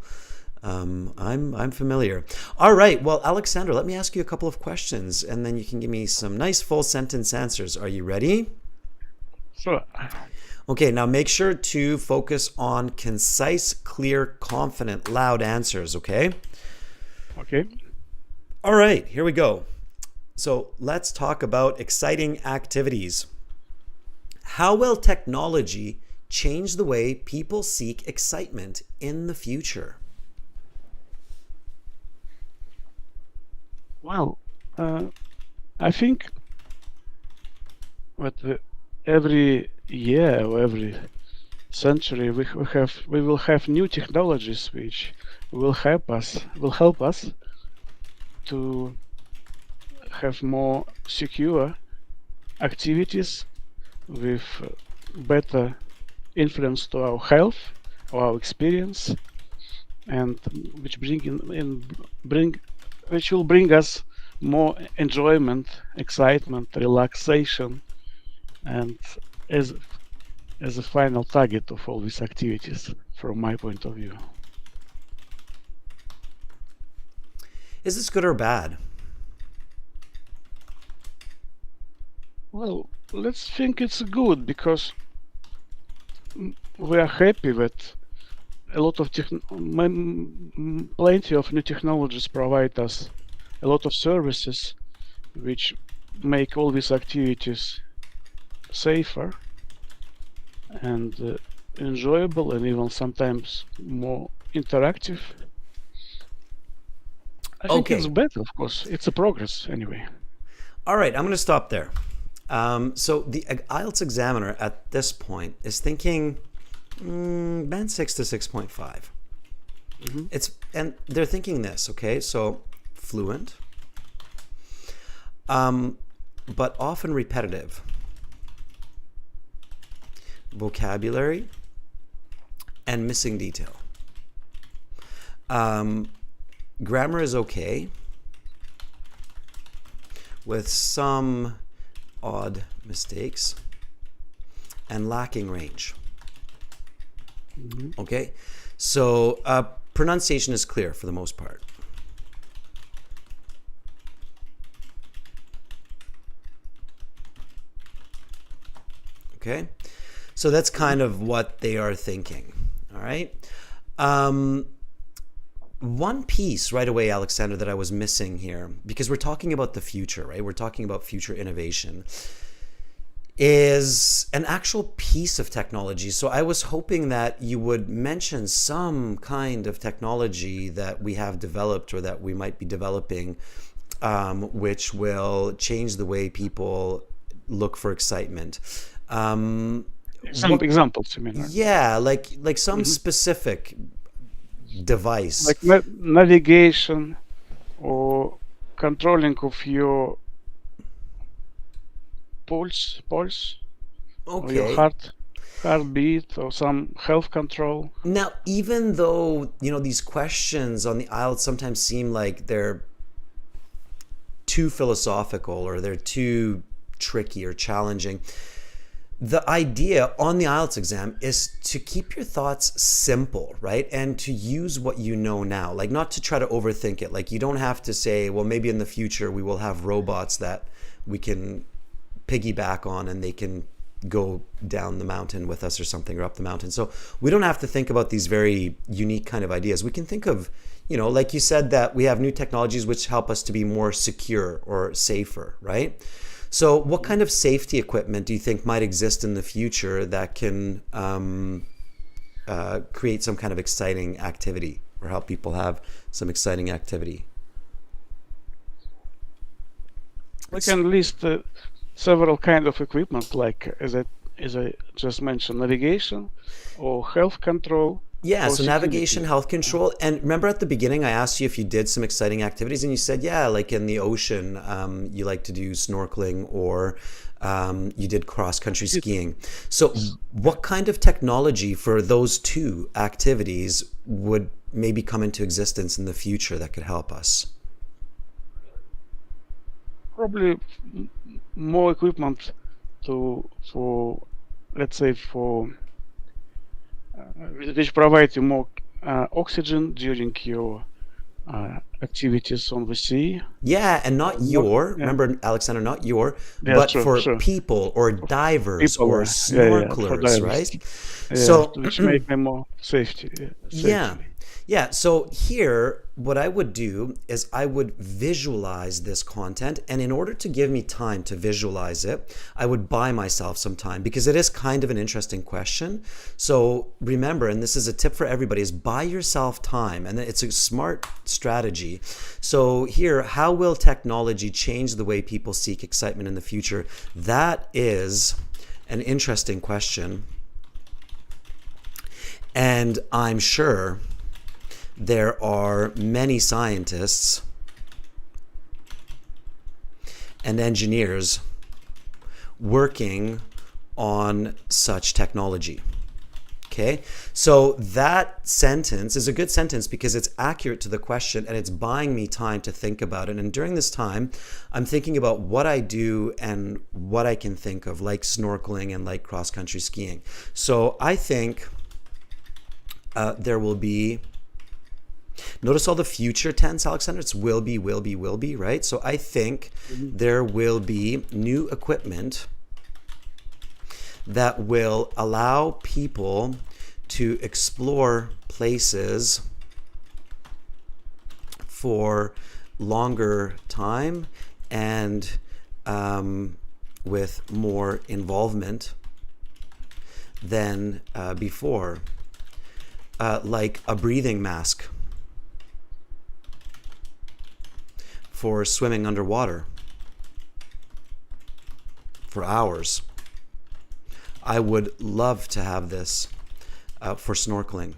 I'm familiar. All right, well, Alexander, let me ask you a couple of questions, and then you can give me some nice full sentence answers. Are you ready? so, Okay, now make sure to focus on concise, clear, confident, loud answers. Okay. okay. All right, here we go. So let's talk about exciting activities. How will technology change the way people seek excitement in the future? Well, I think that every year or every century we will have new technologies which will help us to have more secure activities with better influence to our health or our experience, and which will bring us more enjoyment, excitement, relaxation, and as a final target of all these activities, from my point of view. Is this good or bad? Well, let's think it's good, because we are happy that a lot of plenty of new technologies provide us a lot of services which make all these activities safer and enjoyable, and even sometimes more interactive. I think it's better, of course. It's a progress anyway. All right, I'm going to stop there. So the IELTS examiner at this point is thinking band 6 to 6.5. And they're thinking this, okay? So fluent, but often repetitive. Vocabulary and missing detail. Grammar is okay, with some odd mistakes, and lacking range. Okay, so pronunciation is clear for the most part. Okay, so that's kind of what they are thinking. All right. One piece right away, Alexander, that I was missing here, because we're talking about the future, right? We're talking about future innovation, is an actual piece of technology. So I was hoping that you would mention some kind of technology that we have developed or that we might be developing, which will change the way people look for excitement. Some examples, you mean? Right? Yeah, like some specific device, like navigation or controlling of your pulse, or your heartbeat, or some health control. Now, even though these questions on the IELTS sometimes seem like they're too philosophical or they're too tricky or challenging, the idea on the IELTS exam is to keep your thoughts simple, right? And to use what you know now, like not to try to overthink it. Like you don't have to say, well, maybe in the future we will have robots that we can piggyback on and they can go down the mountain with us or something, or up the mountain. So we don't have to think about these very unique kind of ideas. We can think of, like you said, that we have new technologies which help us to be more secure or safer, right? So what kind of safety equipment do you think might exist in the future that can create some kind of exciting activity or help people have some exciting activity? We can list several kinds of equipment, like as I just mentioned, navigation or health control. Yeah, so navigation, health control. And remember at the beginning, I asked you if you did some exciting activities, and you said, yeah, like in the ocean, you like to do snorkeling, or you did cross-country skiing. So what kind of technology for those two activities would maybe come into existence in the future that could help us? Probably more equipment for which provide you more oxygen during your activities on the sea. Yeah, and not remember, Alexander, not but for people or divers or snorkelers, right? So which make them more safety, Yeah. safely. Yeah. So here, what I would do is I would visualize this content. And in order to give me time to visualize it, I would buy myself some time because it is kind of an interesting question. So remember, and this is a tip for everybody, is buy yourself time. And it's a smart strategy. So here, how will technology change the way people seek excitement in the future? That is an interesting question. And I'm sure there are many scientists and engineers working on such technology. Okay, so that sentence is a good sentence because it's accurate to the question and it's buying me time to think about it. And during this time, I'm thinking about what I do and what I can think of, like snorkeling and like cross-country skiing. So I think there will be, notice all the future tense, Alexander. It's will be, right? So I think there will be new equipment that will allow people to explore places for longer time and with more involvement than before. Like a breathing mask for swimming underwater for hours. I would love to have this for snorkeling.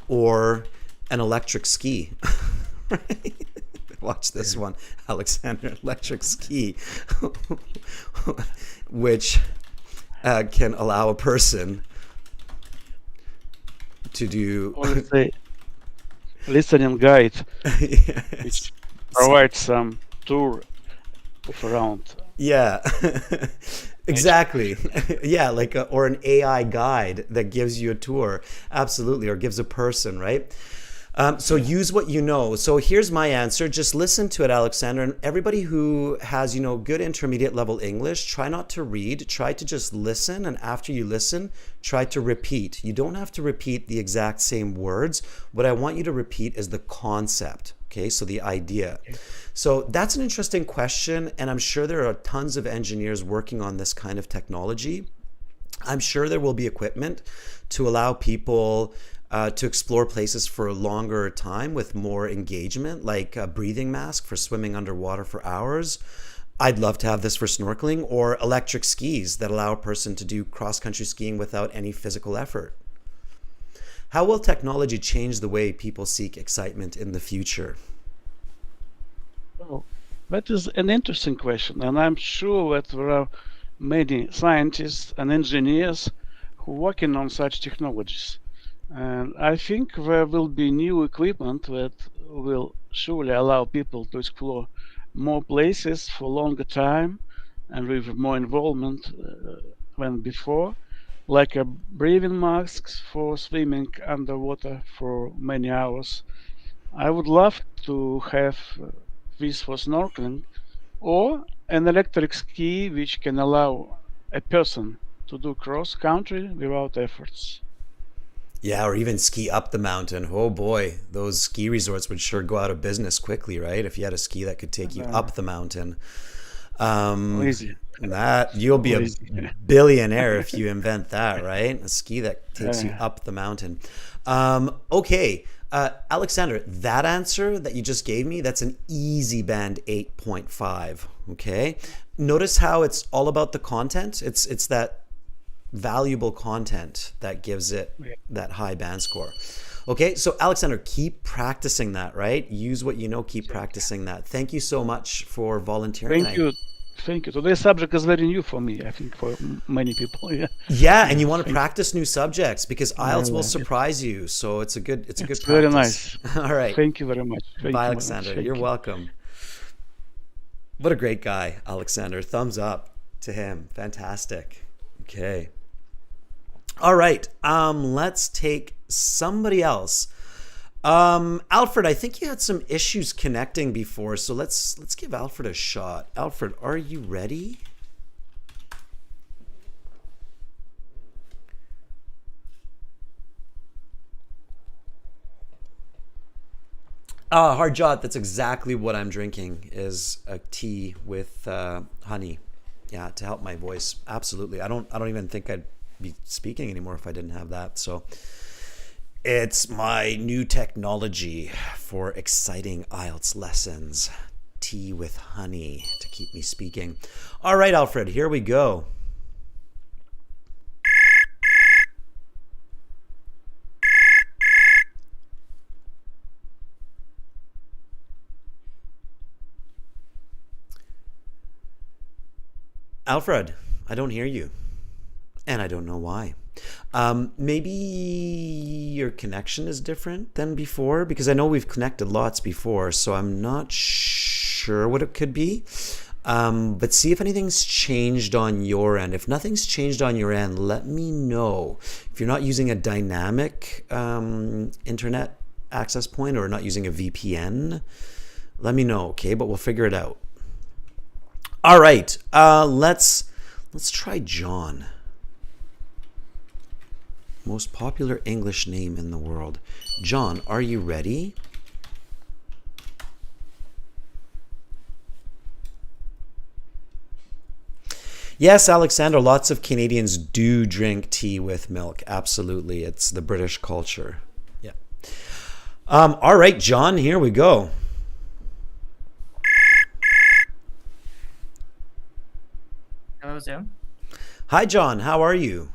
Or an electric ski. Right? Watch this one, Alexander. Electric ski, which can allow a person to do Or let's say listening guide, yes. which provides some tour of around. Yeah, exactly. Yeah, like or an AI guide that gives you a tour. Absolutely, or gives a person, right? So use what you know. So here's my answer. Just listen to it, Alexander. And everybody who has, good intermediate level English, try not to read. Try to just listen. And after you listen, try to repeat. You don't have to repeat the exact same words. What I want you to repeat is the concept. Okay, so the idea. So that's an interesting question. And I'm sure there are tons of engineers working on this kind of technology. I'm sure there will be equipment to allow people to explore places for a longer time with more engagement, like a breathing mask for swimming underwater for hours. I'd love to have this for snorkeling, or electric skis that allow a person to do cross-country skiing without any physical effort. How will technology change the way people seek excitement in the future? Well, that is an interesting question, and I'm sure that there are many scientists and engineers who are working on such technologies. And I think there will be new equipment that will surely allow people to explore more places for longer time and with more involvement than before, like a breathing masks for swimming underwater for many hours. I would love to have this for snorkeling, or an electric ski which can allow a person to do cross country without efforts. Yeah, or even ski up the mountain. Oh boy, those ski resorts would sure go out of business quickly, right? If you had a ski that could take you up the mountain. Easy. That you'll be a Easy. billionaire if you invent that, right? A ski that takes you Yeah. up the mountain. Okay, Alexander, that answer that you just gave me, that's an easy band 8.5. Okay, notice how it's all about the content. It's that valuable content that gives it that high band score. Okay, so Alexander, keep practicing that, right? Use what you know, keep practicing that. Thank you so much for volunteering. Thank you. Thank you. Today's subject is very new for me, I think, for many people. Yeah. Yeah, and you want to practice new subjects because IELTS will Yeah. surprise you. So it's a good It's practice. very nice. All right. Thank you very much. Thank you Bye, very Alexander. much. You're Thank you. welcome. What a great guy, Alexander. Thumbs up to him. Fantastic. Okay. All right. Let's take somebody else. Alfred, I think you had some issues connecting before, so let's give Alfred a shot. Alfred, are you ready? Harjot, that's exactly what I'm drinking, is a tea with honey. Yeah, to help my voice. Absolutely. I don't even think I'd be speaking anymore if I didn't have that. So it's my new technology for exciting IELTS lessons. Tea with honey to keep me speaking. All right, Alfred, here we go. Alfred, I don't hear you, and I don't know why. Maybe your connection is different than before, because I know we've connected lots before, so I'm not sure what it could be. But see if anything's changed on your end. If nothing's changed on your end, let me know. If you're not using a dynamic internet access point or not using a VPN, let me know, okay? But we'll figure it out. All right, let's try John. Most popular English name in the world. John, are you ready? Yes, Alexander, lots of Canadians do drink tea with milk. Absolutely. It's the British culture. Yeah. All right, John, here we go. Hello, Zoe. Hi, John. How are you?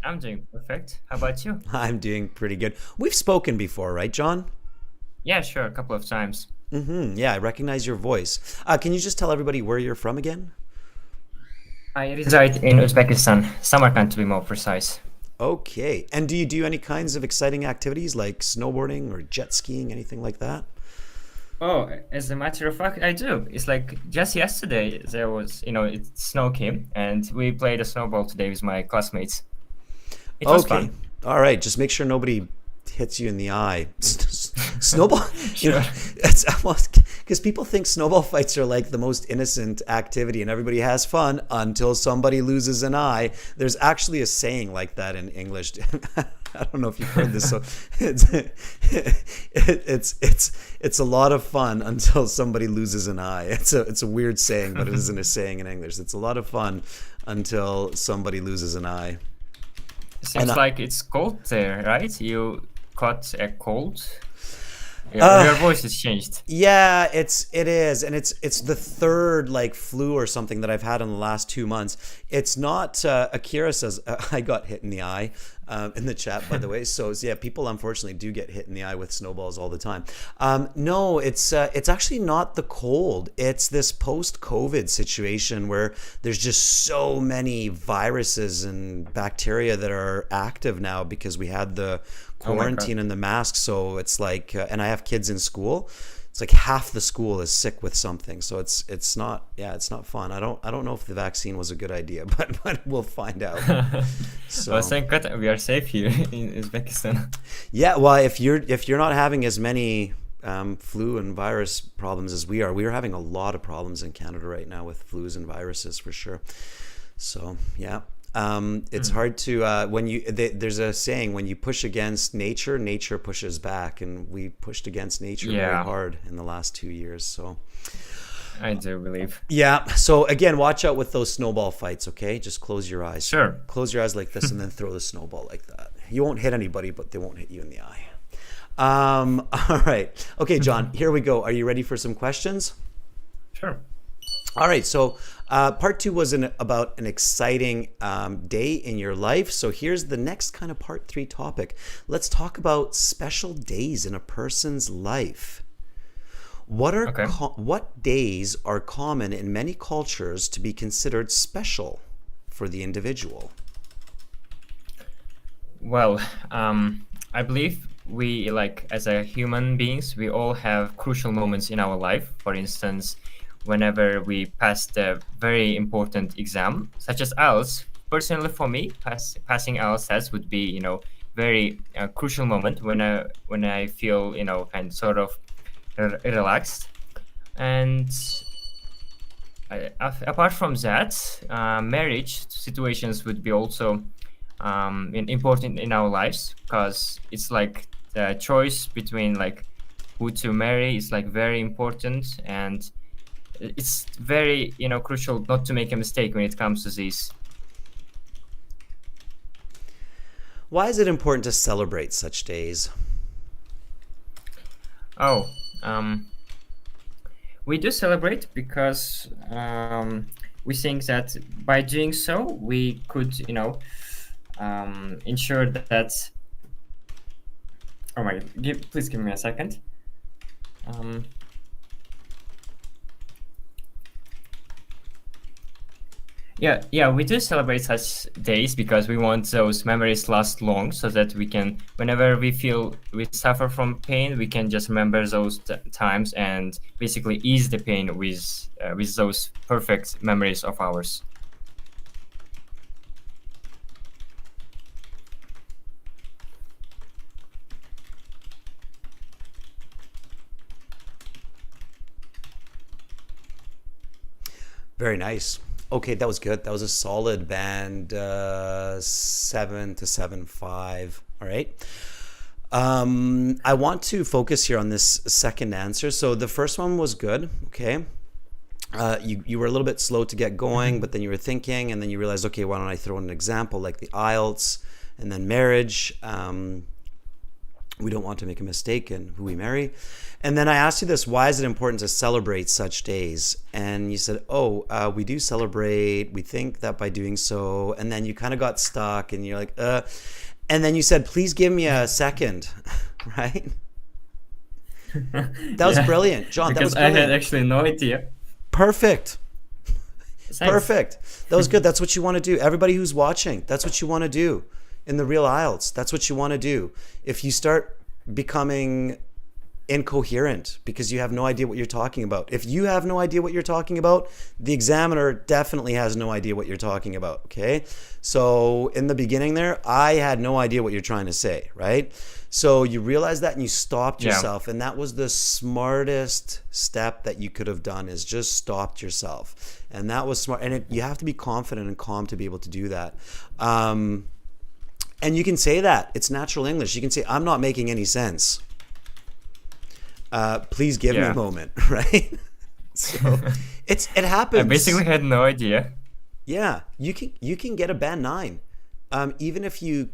I'm doing perfect. How about you? I'm doing pretty good. We've spoken before, right, John? Yeah, sure, a couple of times. Yeah, I recognize your voice. Can you just tell everybody where you're from again? I reside in Uzbekistan, Samarkand to be more precise. Okay. And do you do any kinds of exciting activities like snowboarding or jet skiing, anything like that? Oh, as a matter of fact, I do. It's like just yesterday there was, snow came and we played a snowball today with my classmates. It was fun. All right. Just make sure nobody hits you in the eye. Snowball, Sure. it's almost because people think snowball fights are like the most innocent activity and everybody has fun until somebody loses an eye. There's actually a saying like that in English. I don't know if you've heard this. So it's a lot of fun until somebody loses an eye. It's a weird saying, but it isn't a saying in English. It's a lot of fun until somebody loses an eye. Seems like it's cold there, right? You caught a cold. Your voice has changed. Yeah, it is, and it's the third like flu or something that I've had in the last 2 months. It's not. Akira says I got hit in the eye in the chat, by the way. So yeah, people unfortunately do get hit in the eye with snowballs all the time. No, it's actually not the cold. It's this post-COVID situation where there's just so many viruses and bacteria that are active now because we had the quarantine and the mask. So it's like, and I have kids in school. It's like half the school is sick with something. So it's not fun. I don't know if the vaccine was a good idea, but we'll find out. So Well, thank God we are safe here in Uzbekistan. yeah, well, if you're not having as many flu and virus problems as we are having a lot of problems in Canada right now with flus and viruses for sure. So yeah. It's hard to there's a saying, when you push against nature, nature pushes back, and we pushed against nature very hard in the last 2 years. So I do believe. yeah. So again, watch out with those snowball fights. Okay, just close your eyes. Sure. Close your eyes like this, and then throw the snowball like that. You won't hit anybody, but they won't hit you in the eye. All right. Okay, John. Here we go. Are you ready for some questions? Sure. All right, so part 2 was about an exciting day in your life. So here's the next kind of part 3 topic. Let's talk about special days in a person's life. What days are common in many cultures to be considered special for the individual? Well, I believe we, like, as a human beings, we all have crucial moments in our life. For instance, whenever we passed a very important exam, such as IELTS. Personally, for me, passing IELTS test would be, very crucial moment when I feel, kind sort of relaxed. And apart from that, marriage situations would be also important in our lives, because it's like the choice between like who to marry is like very important, and it's very crucial not to make a mistake when it comes to this. Why is it important to celebrate such days? Oh, we do celebrate because we think that by doing so we could ensure that. Oh my, please give me a second. Yeah, we do celebrate such days because we want those memories last long, so that we can, whenever we feel we suffer from pain, we can just remember those times and basically ease the pain with those perfect memories of ours. Very nice. Okay, that was good. That was a solid band 7 to 7.5. All right. I want to focus here on this second answer. So the first one was good. Okay. You were a little bit slow to get going, but then you were thinking, and then you realized, okay, why don't I throw in an example like the IELTS and then marriage? We don't want to make a mistake in who we marry. And then I asked you this, why is it important to celebrate such days? And you said, we do celebrate. We think that by doing so. And then you kind of got stuck and you're like, and then you said, please give me a second, right? That was brilliant, John. Because that was brilliant. I had actually no idea. Perfect. Thanks. Perfect. That was good. That's what you want to do. Everybody who's watching, that's what you want to do. In the real IELTS, that's what you want to do. If you start becoming incoherent because you have no idea what you're talking about, if you have no idea what you're talking about, the examiner definitely has no idea what you're talking about, okay? So in the beginning there, I had no idea what you're trying to say, right? So you realized that and you stopped yourself, and that was the smartest step that you could have done, is just stopped yourself. And that was smart. And you have to be confident and calm to be able to do that. And you can say that. It's natural English. You can say, I'm not making any sense. Please give me a moment, right? So it happens. I basically had no idea. Yeah, you can get a band 9. Even if you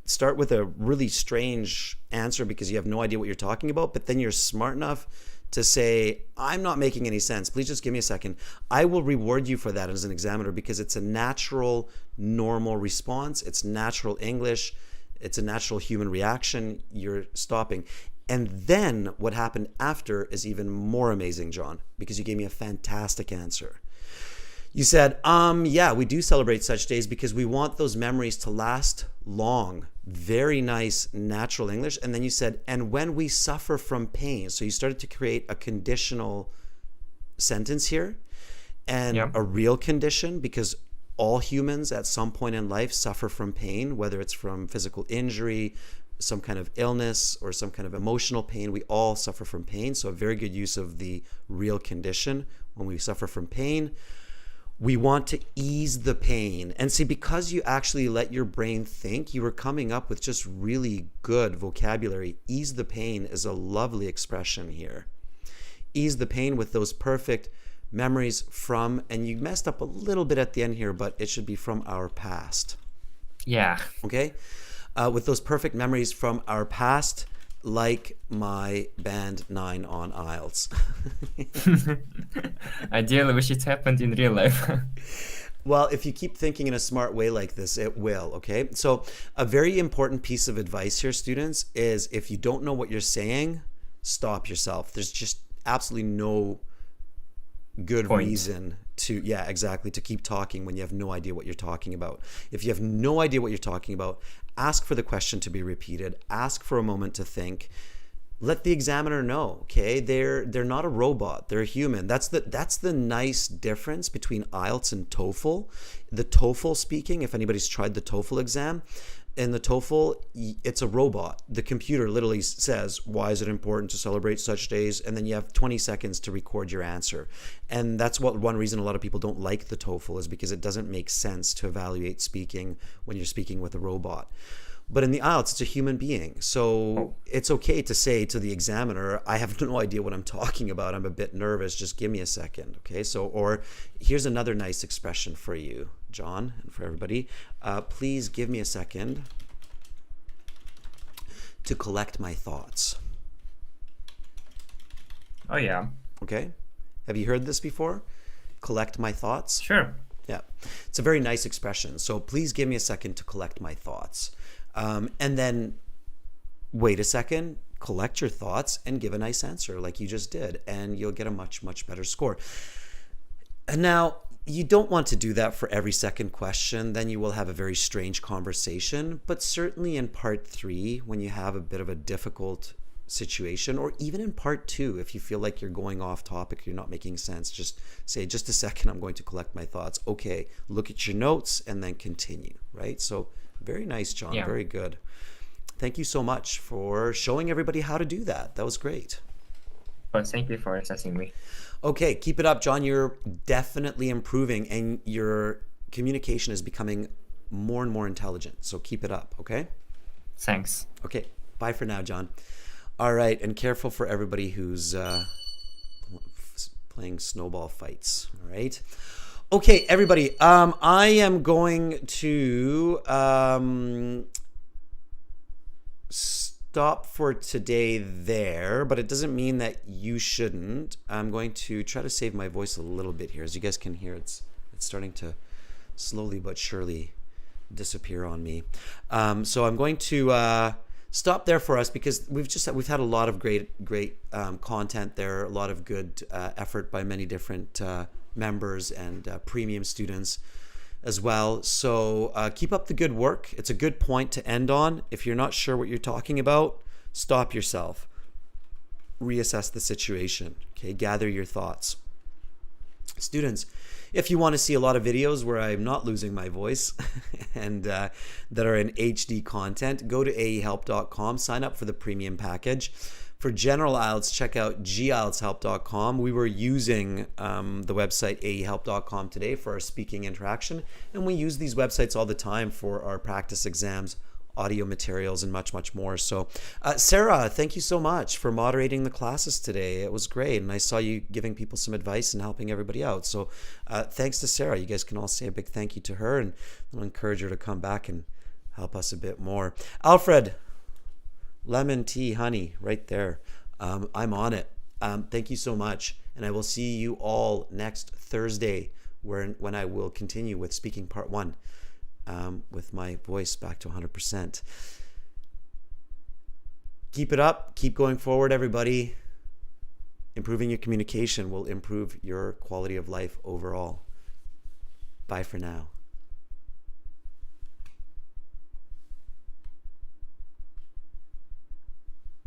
start with a really strange answer because you have no idea what you're talking about, but then you're smart enough to say, I'm not making any sense. Please just give me a second. I will reward you for that as an examiner because it's a natural, normal response. It's natural English. It's a natural human reaction. You're stopping. And then what happened after is even more amazing, John, because you gave me a fantastic answer. You said, yeah, we do celebrate such days because we want those memories to last long. Very nice, natural English. And then you said, and when we suffer from pain. So you started to create a conditional sentence here, and a real condition, because all humans at some point in life suffer from pain, whether it's from physical injury, some kind of illness, or some kind of emotional pain. We all suffer from pain. So a very good use of the real condition. When we suffer from pain, we want to ease the pain. And see, because you actually let your brain think, you were coming up with just really good vocabulary. Ease the pain is a lovely expression here. Ease the pain with those perfect memories from, and you messed up a little bit at the end here, but it should be from our past. Yeah. Okay? With those perfect memories from our past, like my band 9 on IELTS. Ideally, wish it happened in real life. Well, if you keep thinking in a smart way like this, it will, okay? So a very important piece of advice here, students, is if you don't know what you're saying, stop yourself. There's just absolutely no good reason to, to keep talking when you have no idea what you're talking about. If you have no idea what you're talking about, ask for the question to be repeated. Ask for a moment to think. Let the examiner know, okay? They're not a robot. They're a human. That's the nice difference between IELTS and TOEFL. The TOEFL speaking, if anybody's tried the TOEFL exam, in the TOEFL, it's a robot. The computer literally says, why is it important to celebrate such days? And then you have 20 seconds to record your answer. And that's one reason a lot of people don't like the TOEFL, is because it doesn't make sense to evaluate speaking when you're speaking with a robot. But in the IELTS, it's a human being. So Oh. it's okay to say to the examiner, I have no idea what I'm talking about. I'm a bit nervous. Just give me a second. Okay. So, or here's another nice expression for you, John, and for everybody. Please give me a second to collect my thoughts. Oh yeah. Okay. Have you heard this before? Collect my thoughts? Sure. Yeah. It's a very nice expression. So please give me a second to collect my thoughts. And then wait a second, collect your thoughts and give a nice answer like you just did. And you'll get a much, much better score. And now, you don't want to do that for every second question. Then you will have a very strange conversation. But certainly in part 3, when you have a bit of a difficult situation, or even in part 2, if you feel like you're going off topic, you're not making sense, just say, just a second, I'm going to collect my thoughts. Okay, look at your notes and then continue, right? So very nice, John. Yeah. Very good. Thank you so much for showing everybody how to do that. That was great. Well, thank you for assessing me. Okay, keep it up, John. You're definitely improving and your communication is becoming more and more intelligent. So keep it up, okay? Thanks. Okay, bye for now, John. All right, and careful for everybody who's playing snowball fights, all right? Okay, everybody, I am going to stop for today there, but it doesn't mean that you shouldn't. I'm going to try to save my voice a little bit here. As you guys can hear, it's starting to slowly but surely disappear on me. So I'm going to stop there for us because we've had a lot of great content there, a lot of good effort by many different members and premium students as well. So keep up the good work. It's a good point to end on. If you're not sure what you're talking about, stop yourself. Reassess the situation. Okay, gather your thoughts. Students, if you want to see a lot of videos where I'm not losing my voice and that are in HD content, go to aehelp.com, sign up for the premium package. For general IELTS, check out gieltshelp.com. We were using the website aehelp.com today for our speaking interaction, and we use these websites all the time for our practice exams, audio materials, and much, much more. So, Sarah, thank you so much for moderating the classes today. It was great, and I saw you giving people some advice and helping everybody out. So, thanks to Sarah. You guys can all say a big thank you to her, and I'll encourage her to come back and help us a bit more. Alfred, lemon tea, honey, right there. I'm on it. Thank you so much, and I will see you all next Thursday, when I will continue with speaking part 1. With my voice back to 100%. Keep it up. Keep going forward, everybody. Improving your communication will improve your quality of life overall. Bye for now.